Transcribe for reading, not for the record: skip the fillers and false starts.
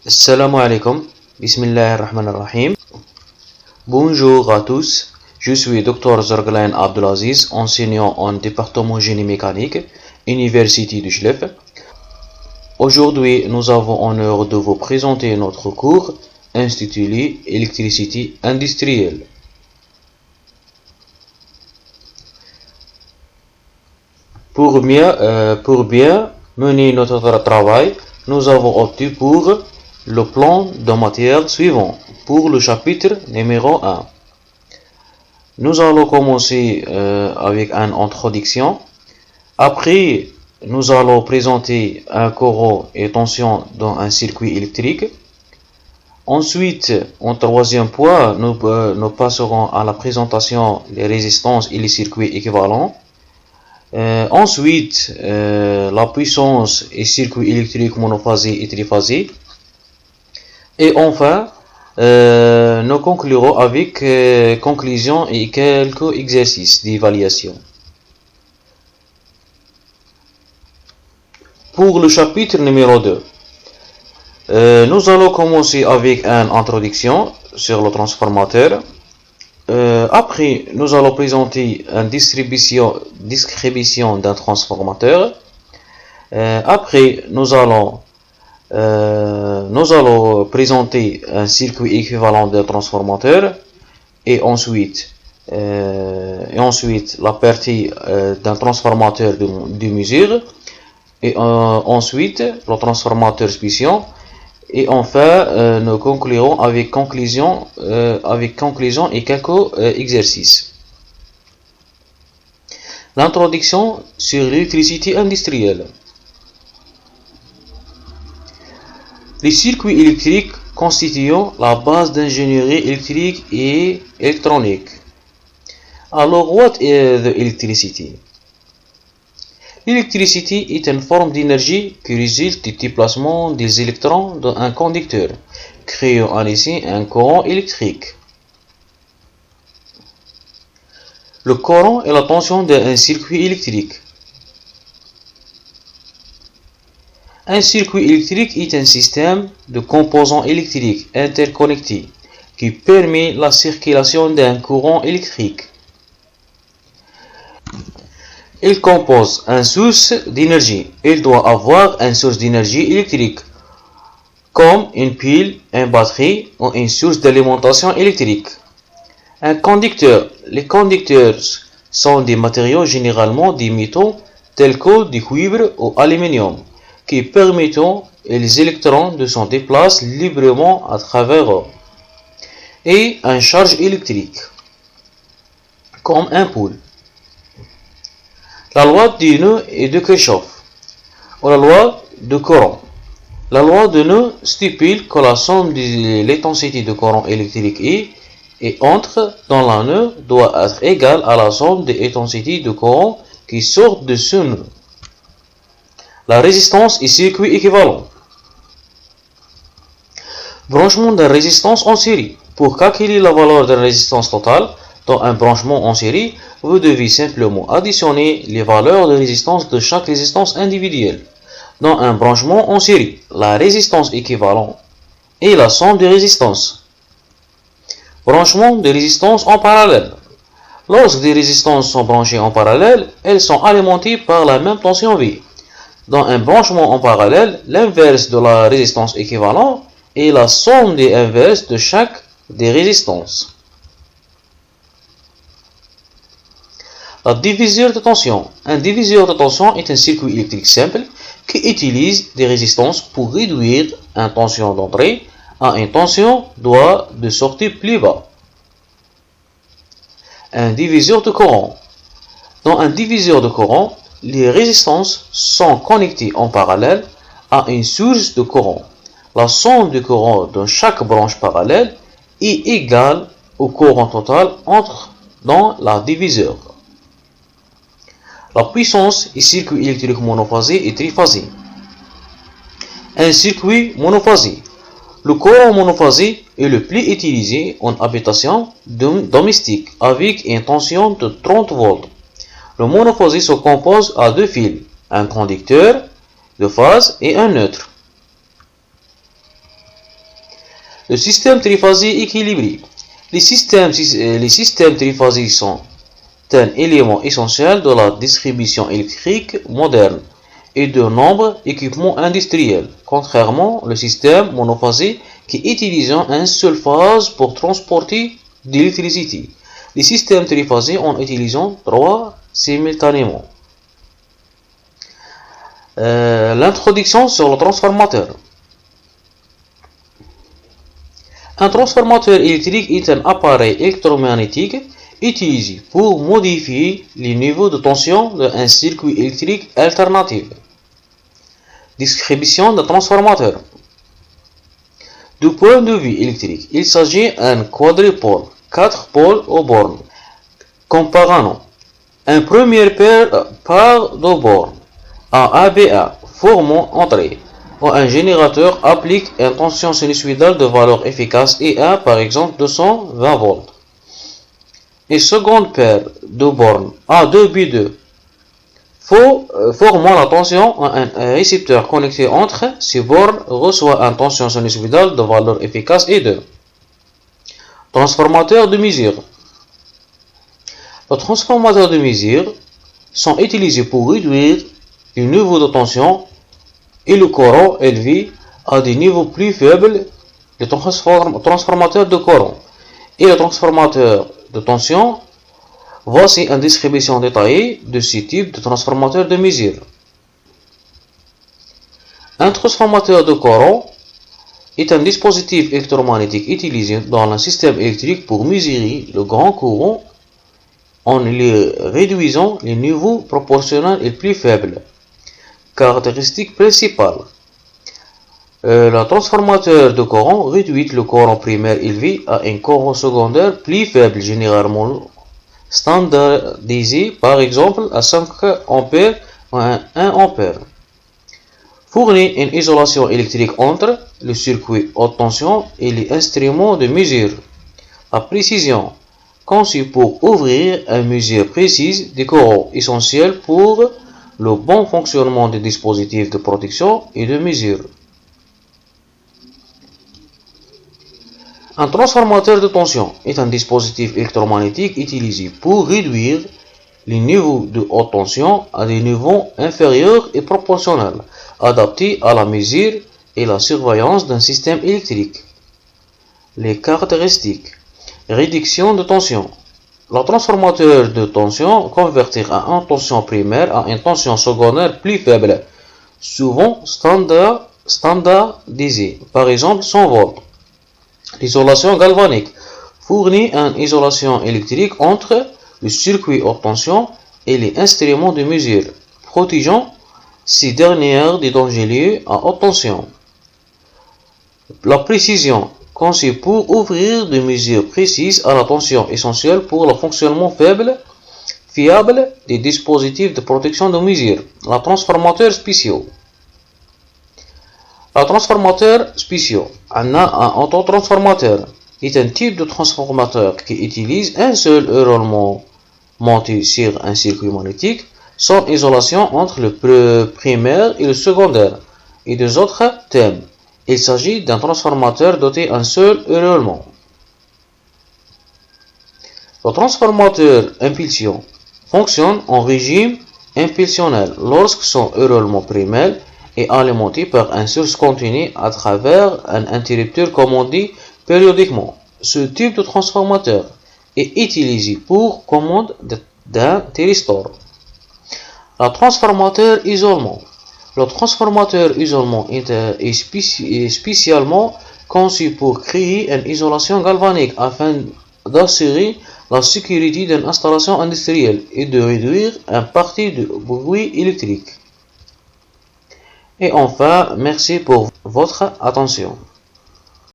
Assalamu alaikum, Bismillahirrahmanirrahim. Bonjour à tous, je suis Dr Zorglain Abdelaziz, enseignant en département génie mécanique, Université de Chlef. Aujourd'hui, nous avons l'honneur de vous présenter notre cours intitulé Électricité industrielle. Pour bien mener notre travail, nous avons opté pour le plan de matière suivant pour le chapitre numéro 1. Nous allons commencer avec une introduction. Après, nous allons présenter un courant et tension dans un circuit électrique. Ensuite, en troisième point, nous passerons à la présentation des résistances et les circuits équivalents. Ensuite, la puissance et circuits électriques monophasés et triphasés. Et enfin, nous conclurons avec conclusions et quelques exercices d'évaluation. Pour le chapitre numéro 2, nous allons commencer avec une introduction sur le transformateur. Après, nous allons présenter une description d'un transformateur. Après, nous allons présenter un circuit équivalent d'un transformateur et ensuite la partie d'un transformateur de mesure et ensuite le transformateur spécial et enfin nous conclurons avec conclusion et quelques exercices. L'introduction sur l'électricité industrielle. Les circuits électriques constituent la base d'ingénierie électrique et électronique. Alors, what is the electricity? L'électricité est une forme d'énergie qui résulte du déplacement des électrons dans un conducteur, créant ainsi un courant électrique. Le courant est la tension d'un circuit électrique. Un circuit électrique est un système de composants électriques interconnectés qui permet la circulation d'un courant électrique. Il compose une source d'énergie. Il doit avoir une source d'énergie électrique, comme une pile, une batterie ou une source d'alimentation électrique. Un conducteur. Les conducteurs sont des matériaux généralement des métaux tels que du cuivre ou aluminium, qui permettent aux électrons de se déplacer librement à travers eux, et une charge électrique, comme un pôle. La loi de Newton et de Kirchhoff, ou la loi de courant. La loi de Newton stipule que la somme de l'intensité de courant électrique et entre dans la nœud doit être égale à la somme des intensités de courant qui sortent de ce nœud. La résistance et circuit équivalent. Branchement de résistance en série. Pour calculer la valeur de la résistance totale dans un branchement en série, vous devez simplement additionner les valeurs de résistance de chaque résistance individuelle. Dans un branchement en série, la résistance équivalente est la somme des résistances. Branchement de résistance en parallèle. Lorsque des résistances sont branchées en parallèle, elles sont alimentées par la même tension V. Dans un branchement en parallèle, l'inverse de la résistance équivalente est la somme des inverses de chaque des résistances. La diviseur de tension. Un diviseur de tension est un circuit électrique simple qui utilise des résistances pour réduire une tension d'entrée à une tension de sortie plus bas. Un diviseur de courant. Dans un diviseur de courant, les résistances sont connectées en parallèle à une source de courant. La somme du courant dans chaque branche parallèle est égale au courant total entre dans la diviseur. La puissance et circuit électrique monophasé et triphasé. Un circuit monophasé. Le courant monophasé est le plus utilisé en habitation domestique avec une tension de 30 volts. Le monophasé se compose à deux fils, un conducteur de phase et un neutre. Le système triphasique équilibré. Les systèmes triphasiques sont un élément essentiel de la distribution électrique moderne et de nombreux équipements industriels, contrairement au système monophasique qui utilise une seule phase pour transporter de l'électricité. Les systèmes triphasiques en utilisant trois simultanément. L'introduction sur le transformateur. Un transformateur électrique est un appareil électromagnétique utilisé pour modifier les niveaux de tension d'un circuit électrique alternatif. Description d'un transformateur. Du point de vue électrique, il s'agit d'un quadrupôle, 4 pôles aux bornes, comparant un premier paire de bornes, un ABA, formant entrée, ou un générateur applique une tension sinusoïdale de valeur efficace IA, par exemple 220 volts. Et seconde paire de bornes A2B2 formant la tension, un récepteur connecté entre ces bornes reçoit une tension sinusoïdale de valeur efficace E2. Transformateurs de mesure. Les transformateurs de mesure sont utilisés pour réduire le niveau de tension et le courant élevé à des niveaux plus faibles. Les transformateurs de courant et les transformateurs de tension. Voici une description détaillée de ce type de transformateur de mesure. Un transformateur de courant est un dispositif électromagnétique utilisé dans un système électrique pour mesurer le grand courant en lui réduisant les niveaux proportionnels et plus faibles. Caractéristique principale. Le transformateur de courant réduit le courant primaire élevé à un courant secondaire plus faible, généralement standardisé par exemple à 5 A ou à 1 A. Fournit une isolation électrique entre le circuit haute tension et les instruments de mesure. La précision, conçue pour ouvrir une mesure précise des courants essentiels pour le bon fonctionnement des dispositifs de protection et de mesure. Un transformateur de tension est un dispositif électromagnétique utilisé pour réduire les niveaux de haute tension à des niveaux inférieurs et proportionnels, adaptés à la mesure et la surveillance d'un système électrique. Les caractéristiques. Réduction de tension. Le transformateur de tension convertira une tension primaire à une tension secondaire plus faible, souvent standardisée, par exemple 100 volts. L'isolation galvanique fournit une isolation électrique entre le circuit haute tension et les instruments de mesure, protégeant ces dernières des dangers liés à haute tension. La précision, conçue pour ouvrir des mesures précises à la tension essentielle pour le fonctionnement fiable des dispositifs de protection de mesure. La transformateur spéciaux. Un transformateur spéciaux, un autotransformateur, est un type de transformateur qui utilise un seul enroulement monté sur un circuit magnétique sans isolation entre le primaire et le secondaire et des autres thèmes. Il s'agit d'un transformateur doté d'un seul enroulement. Le transformateur impulsion fonctionne en régime impulsionnel lorsque son enroulement primaire est alimenté par une source continue à travers un interrupteur commandé périodiquement. Ce type de transformateur est utilisé pour commande d'un thyristor. Le transformateur isolement. Le transformateur isolement est spécialement conçu pour créer une isolation galvanique afin d'assurer la sécurité d'une installation industrielle et de réduire une partie du bruit électrique. Et enfin, merci pour votre attention.